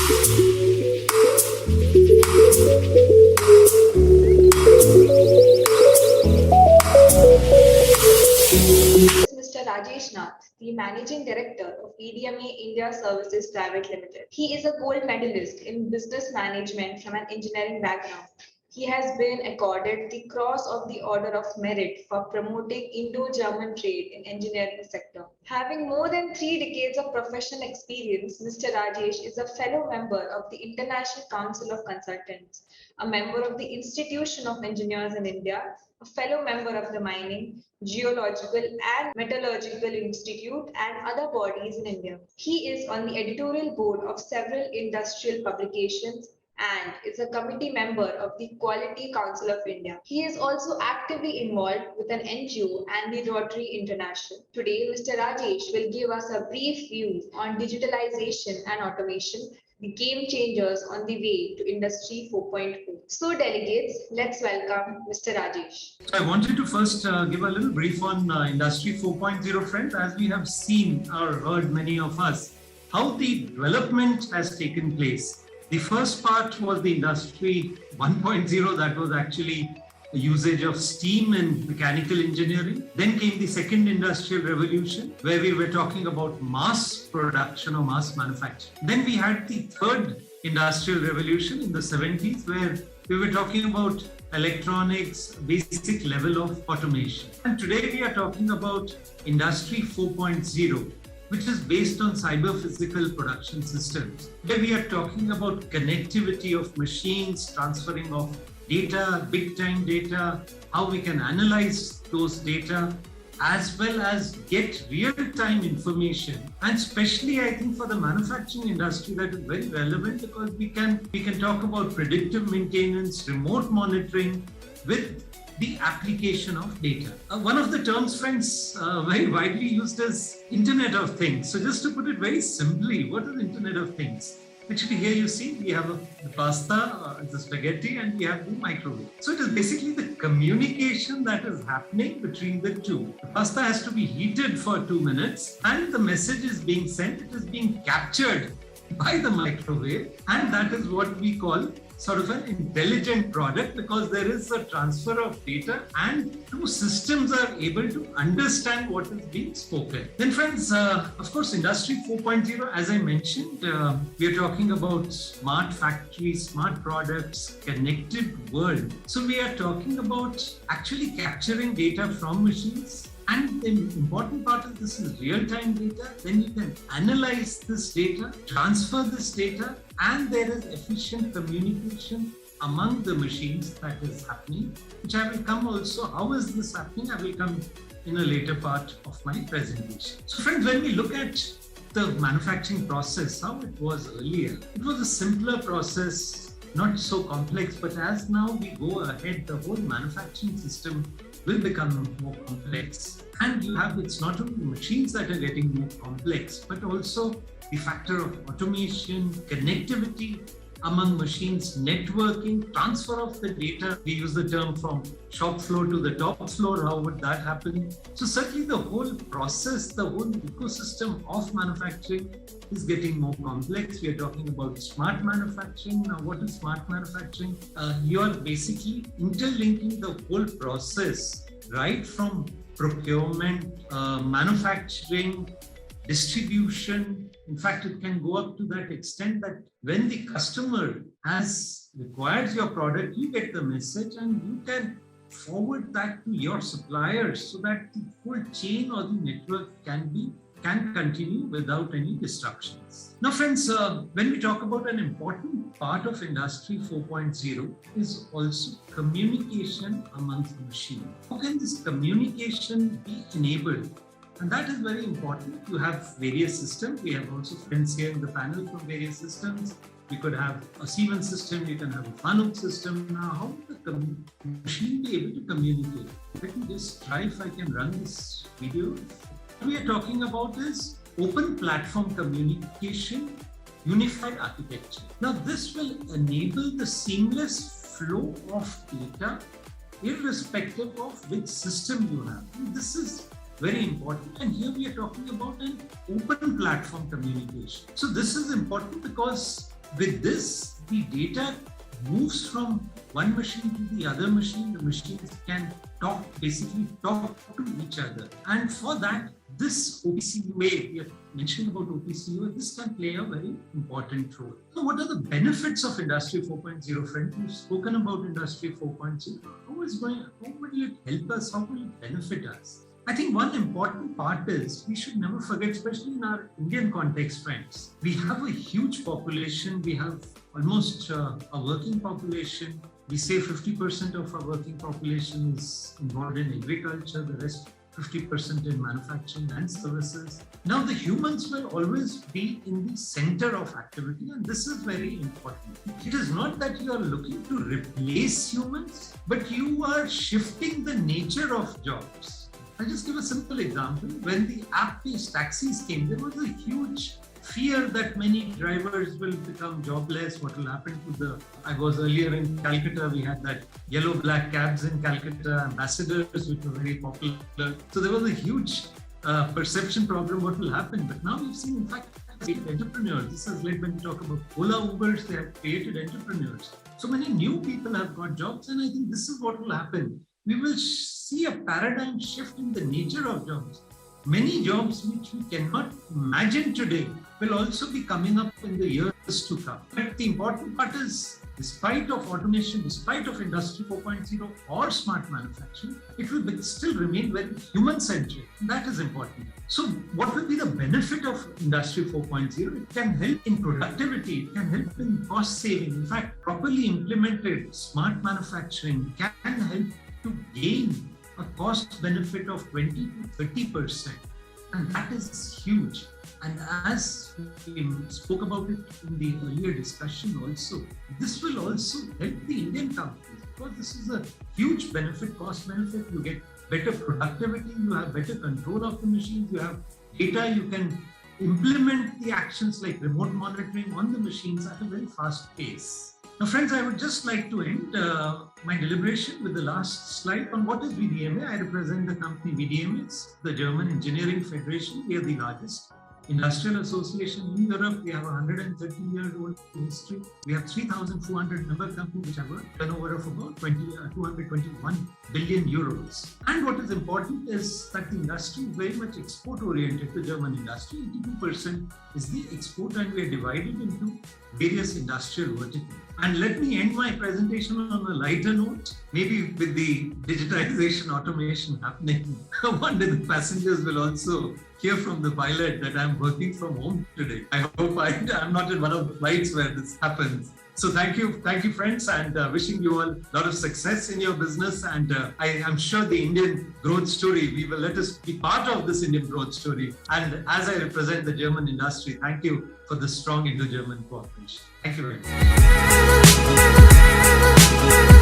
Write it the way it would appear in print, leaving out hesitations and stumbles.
Mr. Rajesh Nath, the Managing Director of VDMA India Services Private Limited. He is a gold medalist in business management from an engineering background. He has been accorded the Cross of the Order of Merit for promoting Indo-German trade in engineering sector. Having more than 3 decades of professional experience, Mr. Rajesh is a fellow member of the International Council of Consultants, a member of the Institution of Engineers in India, a fellow member of the Mining, Geological and Metallurgical Institute and other bodies in India. He is on the editorial board of several industrial publications and is a committee member of the Quality Council of India. He is also actively involved with an NGO and the Rotary International. Today, Mr. Rajesh will give us a brief view on digitalization and automation, the game changers on the way to Industry 4.0. So delegates, let's welcome Mr. Rajesh. I wanted to first give a little brief on Industry 4.0, friends. As we have seen or heard, many of us, how the development has taken place. The first part was the Industry 1.0, that was actually the usage of steam and mechanical engineering. Then came the second industrial revolution, where we were talking about mass production or mass manufacturing. Then we had the third industrial revolution in the 70s, where we were talking about electronics, basic level of automation. And today we are talking about Industry 4.0, which is based on cyber-physical production systems, where we are talking about connectivity of machines, transferring of data, big-time data, how we can analyze those data, as well as get real-time information. And especially, I think, for the manufacturing industry, that is very relevant because we can talk about predictive maintenance, remote monitoring with the application of data. One of the terms, friends, very widely used is Internet of Things. So just to put it very simply, what is Internet of Things? Actually, here you see we have the pasta, the spaghetti, and we have the microwave. So it is basically the communication that is happening between the two. The pasta has to be heated for 2 minutes and the message is being sent. It is being captured by the microwave, and that is what we call sort of an intelligent product, because there is a transfer of data and two systems are able to understand what is being spoken. Then friends, of course, Industry 4.0, as I mentioned, we are talking about smart factories, smart products, connected world. So we are talking about actually capturing data from machines. And the important part of this is real-time data. Then you can analyze this data, transfer this data, and there is efficient communication among the machines that is happening, which I will come also. How is this happening? I will come in a later part of my presentation. So friends, when we look at the manufacturing process, how it was earlier, it was a simpler process, not so complex, but as now we go ahead, the whole manufacturing system will become more complex. And you have, it's not only machines that are getting more complex, but also the factor of automation, connectivity among machines, networking, transfer of the data. We use the term from shop floor to the top floor. How would that happen? So certainly the whole process, the whole ecosystem of manufacturing is getting more complex. We are talking about smart manufacturing. Now, what is smart manufacturing? You are basically interlinking the whole process, right from procurement, manufacturing, distribution. In fact, it can go up to that extent that when the customer requires your product, you get the message and you can forward that to your suppliers so that the whole chain or the network can continue without any disruptions. Now friends, when we talk about an important part of Industry 4.0 is also communication amongst the machine. How can this communication be enabled? And that is very important. You have various systems. We have also friends here in the panel from various systems. We could have a Siemens system, you can have a Fanuc system. Now, how would the machine be able to communicate? Let me just try if I can run this video. What we are talking about is open platform communication, unified architecture. Now, this will enable the seamless flow of data irrespective of which system you have. And this is very important. And here we are talking about an open platform communication. So this is important because with this, the data moves from one machine to the other machine. The machines can basically talk to each other. And for that, this OPC-UA, we are mentioning about OPC-UA, this can play a very important role. So what are the benefits of Industry 4.0, friend? We've spoken about Industry 4.0. How will it help us? How will it benefit us? I think one important part is we should never forget, especially in our Indian context, friends, we have a huge population. We have almost a working population. We say 50% of our working population is involved in agriculture, the rest 50% in manufacturing and services. Now, the humans will always be in the center of activity, and this is very important. It is not that you are looking to replace humans, but you are shifting the nature of jobs. I'll just give a simple example. When the app-based taxis came, there was a huge fear that many drivers will become jobless. What will happen to I was earlier in Calcutta, we had that yellow-black cabs in Calcutta, ambassadors, which were very popular. So there was a huge perception problem, what will happen. But now we've seen, in fact, entrepreneurs. This has led when we talk about Ola, Ubers, they have created entrepreneurs. So many new people have got jobs, and I think this is what will happen. We will see a paradigm shift in the nature of jobs. Many jobs which we cannot imagine today will also be coming up in the years to come. But the important part is, despite of automation, despite of Industry 4.0 or smart manufacturing, it will still remain very human-centric. That is important. So what will be the benefit of Industry 4.0? It can help in productivity, it can help in cost saving. In fact, properly implemented smart manufacturing can help to gain a cost benefit of 20 to 30%. And that is huge. And as we spoke about it in the earlier discussion also, this will also help the Indian companies, because this is a huge benefit, cost benefit. You get better productivity, you have better control of the machines, you have data, you can implement the actions like remote monitoring on the machines at a very fast pace. Now, friends, I would just like to end my deliberation with the last slide on what is VDMA. I represent the company VDMA. It's the German Engineering Federation. We are the largest industrial association in Europe. We have a 130-year-old history. We have 3,400 member companies which have a turnover of about 221 billion euros. And what is important is that the industry is very much export-oriented, the German industry. 82% is the export, and we are divided into various industrial verticals. And let me end my presentation on a lighter note. Maybe with the digitalization, automation happening, one day the passengers will also hear from the pilot that I'm working from home today. I hope I'm not in one of the flights where this happens. So thank you friends, and wishing you all a lot of success in your business. And I'm sure the Indian growth story, let us be part of this Indian growth story. And as I represent the German industry, thank you for the strong Indo-German cooperation. Thank you very much.